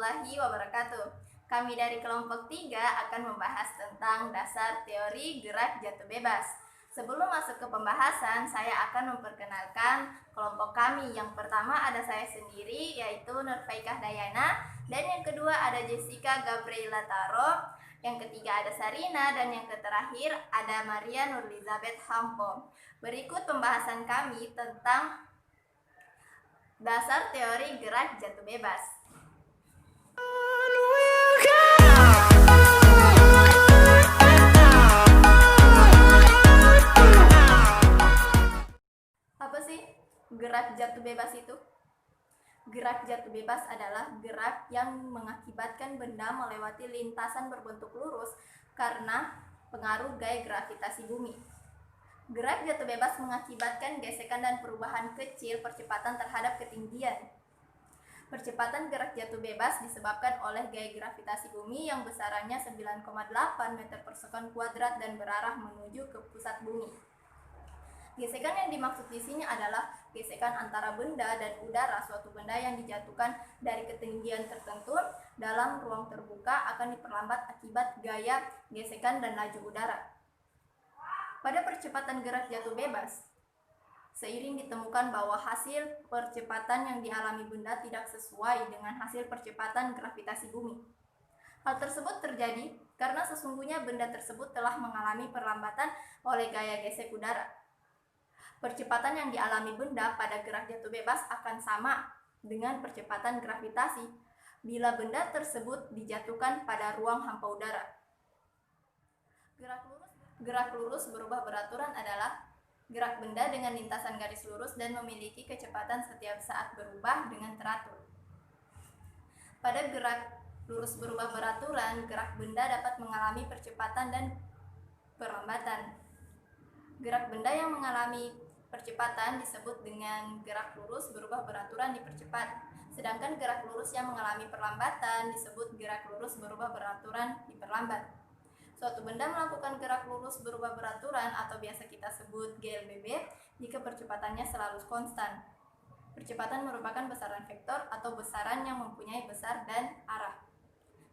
warahmatullahi wabarakatuh. Kami dari kelompok 3 akan membahas tentang dasar teori gerak jatuh bebas. Sebelum masuk ke pembahasan, saya akan memperkenalkan kelompok kami. Yang pertama ada saya sendiri, yaitu Nurfaikah Dayana, dan yang kedua ada Jessica Gabriela Taro, yang ketiga ada Sarina, dan yang terakhir ada Maria Nurlizabeth Hampo. Berikut pembahasan kami tentang dasar teori gerak jatuh bebas. Apa sih gerak jatuh bebas itu? Gerak jatuh bebas adalah gerak yang mengakibatkan benda melewati lintasan berbentuk lurus karena pengaruh gaya gravitasi bumi. Gerak jatuh bebas mengakibatkan gesekan dan perubahan kecil percepatan terhadap ketinggian. Percepatan gerak jatuh bebas disebabkan oleh gaya gravitasi bumi yang besarannya 9,8 meter per sekon kuadrat dan berarah menuju ke pusat bumi. Gesekan yang dimaksud di sini adalah gesekan antara benda dan udara. Suatu benda yang dijatuhkan dari ketinggian tertentu dalam ruang terbuka akan diperlambat akibat gaya gesekan dan laju udara. Pada percepatan gerak jatuh bebas, seiring ditemukan bahwa hasil percepatan yang dialami benda tidak sesuai dengan hasil percepatan gravitasi bumi. Hal tersebut terjadi karena sesungguhnya benda tersebut telah mengalami perlambatan oleh gaya gesek udara. Percepatan yang dialami benda pada gerak jatuh bebas akan sama dengan percepatan gravitasi bila benda tersebut dijatuhkan pada ruang hampa udara. Gerak lurus berubah beraturan adalah gerak benda dengan lintasan garis lurus dan memiliki kecepatan setiap saat berubah dengan teratur. Pada gerak lurus berubah beraturan, gerak benda dapat mengalami percepatan dan perlambatan. Gerak benda yang mengalami percepatan disebut dengan gerak lurus berubah beraturan dipercepat, sedangkan gerak lurus yang mengalami perlambatan disebut gerak lurus berubah beraturan diperlambat. Suatu benda melakukan gerak lurus berubah beraturan atau biasa kita sebut GLBB jika percepatannya selalu konstan. Percepatan merupakan besaran vektor atau besaran yang mempunyai besar dan arah.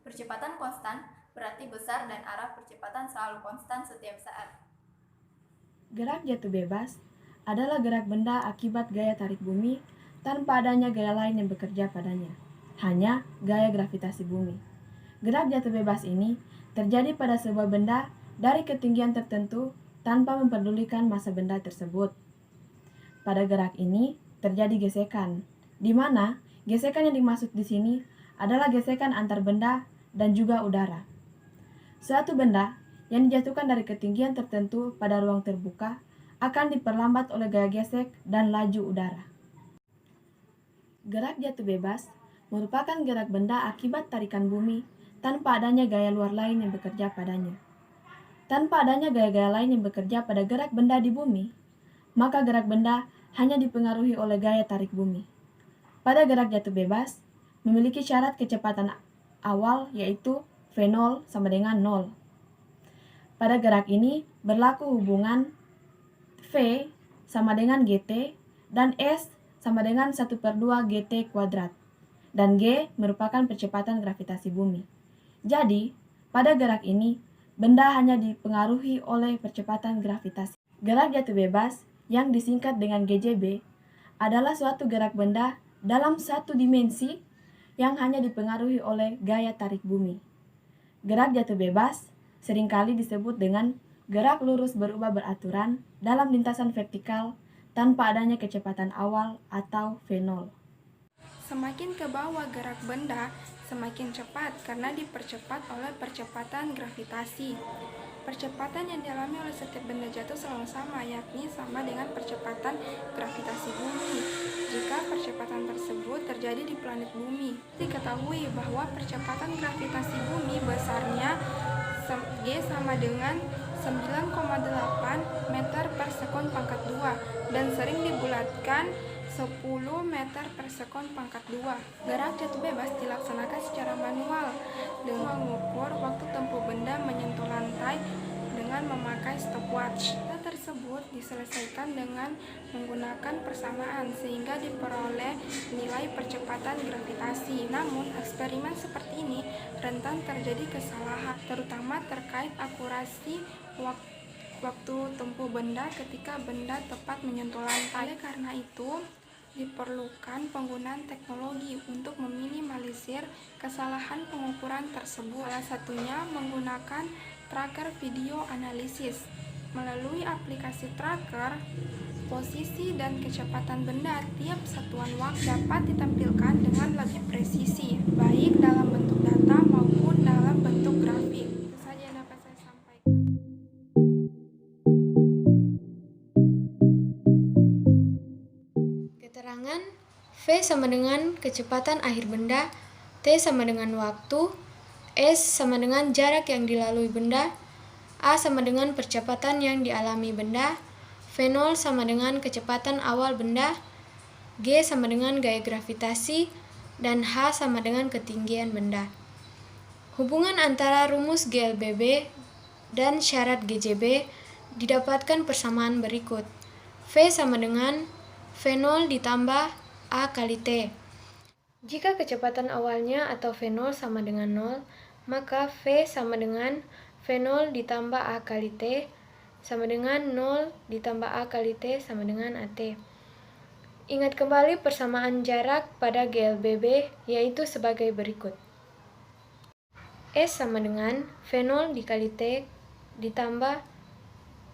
Percepatan konstan berarti besar dan arah percepatan selalu konstan setiap saat. Gerak jatuh bebas adalah gerak benda akibat gaya tarik bumi tanpa adanya gaya lain yang bekerja padanya, hanya gaya gravitasi bumi. Gerak jatuh bebas ini terjadi pada sebuah benda dari ketinggian tertentu tanpa memperdulikan massa benda tersebut. Pada gerak ini terjadi gesekan, di mana gesekan yang dimaksud di sini adalah gesekan antar benda dan juga udara. Suatu benda yang dijatuhkan dari ketinggian tertentu pada ruang terbuka akan diperlambat oleh gaya gesek dan laju udara. Gerak jatuh bebas merupakan gerak benda akibat tarikan bumi tanpa adanya gaya luar lain yang bekerja padanya. Tanpa adanya gaya-gaya lain yang bekerja pada gerak benda di bumi, maka gerak benda hanya dipengaruhi oleh gaya tarik bumi. Pada gerak jatuh bebas, memiliki syarat kecepatan awal yaitu V0 sama dengan 0. Pada gerak ini berlaku hubungan V sama dengan GT dan S sama dengan 1/2 GT kuadrat, dan G merupakan percepatan gravitasi bumi. Jadi, pada gerak ini, benda hanya dipengaruhi oleh percepatan gravitasi. Gerak jatuh bebas yang disingkat dengan GJB adalah suatu gerak benda dalam satu dimensi yang hanya dipengaruhi oleh gaya tarik bumi. Gerak jatuh bebas seringkali disebut dengan gerak lurus berubah beraturan dalam lintasan vertikal tanpa adanya kecepatan awal atau V0. Semakin ke bawah gerak benda, semakin cepat karena dipercepat oleh percepatan gravitasi. Percepatan yang dialami oleh setiap benda jatuh selalu sama, yakni sama dengan percepatan gravitasi bumi. Jika percepatan tersebut terjadi di planet bumi, diketahui bahwa percepatan gravitasi bumi besarnya G sama dengan 9,8 meter per sekon pangkat 2 dan sering dibulatkan 10 meter per sekon pangkat 2. Gerak jatuh bebas dilaksanakan secara manual dengan mengukur waktu tempuh benda menyentuh lantai dengan memakai stopwatch. Data tersebut diselesaikan dengan menggunakan persamaan sehingga diperoleh nilai percepatan gravitasi. Namun, eksperimen seperti ini rentan terjadi kesalahan, terutama terkait akurasi waktu tempuh benda ketika benda tepat menyentuh lantai. Oleh karena itu, diperlukan penggunaan teknologi untuk meminimalisir kesalahan pengukuran tersebut. Salah satunya menggunakan tracker video analisis. Melalui aplikasi tracker, posisi dan kecepatan benda tiap satuan waktu dapat ditampilkan dengan lebih presisi, baik dalam bentuk data maupun dalam bentuk grafik. Itu saja yang dapat saya sampaikan. Keterangan V sama dengan kecepatan akhir benda, T sama dengan waktu, S sama dengan jarak yang dilalui benda, A sama dengan percepatan yang dialami benda, V0 sama dengan kecepatan awal benda, G sama dengan gaya gravitasi, dan H sama dengan ketinggian benda. Hubungan antara rumus GLBB dan syarat GJB didapatkan persamaan berikut. V sama dengan V0 ditambah A kali T. Jika kecepatan awalnya atau V0 sama dengan 0, maka V sama dengan V0 ditambah A kali T sama dengan 0 ditambah A kali T sama dengan AT. Ingat kembali persamaan jarak pada GLBB yaitu sebagai berikut. S sama dengan V0 dikali T ditambah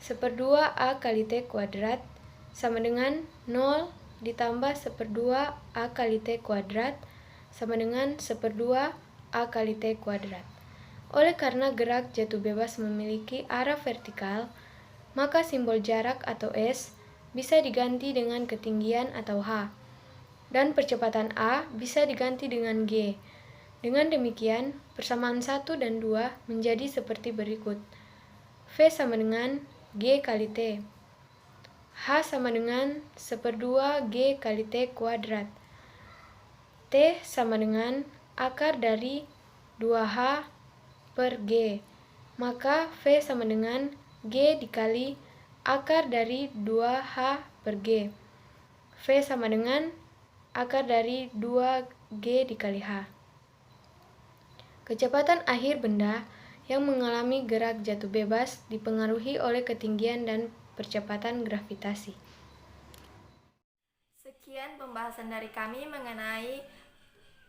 1/2 A kali T kuadrat sama dengan 0 ditambah 1/2 A kali T kuadrat sama dengan 1/2 A kali T kuadrat. Oleh karena gerak jatuh bebas memiliki arah vertikal, maka simbol jarak atau S bisa diganti dengan ketinggian atau H, dan percepatan A bisa diganti dengan G. Dengan demikian, persamaan 1 dan 2 menjadi seperti berikut. V sama dengan G kali T. H sama dengan 1/2 G kali T kuadrat. T sama dengan akar dari 2H per G. Maka V sama dengan G dikali akar dari 2H per G. V sama dengan akar dari 2G dikali H. Kecepatan akhir benda yang mengalami gerak jatuh bebas dipengaruhi oleh ketinggian dan percepatan gravitasi. Sekian pembahasan dari kami mengenai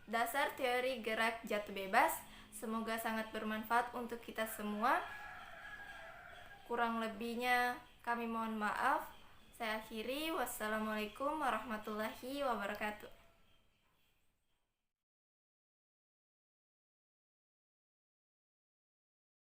dasar teori gerak jatuh bebas. Semoga sangat bermanfaat untuk kita semua. Kurang lebihnya kami mohon maaf. Saya akhiri. Wassalamualaikum warahmatullahi wabarakatuh.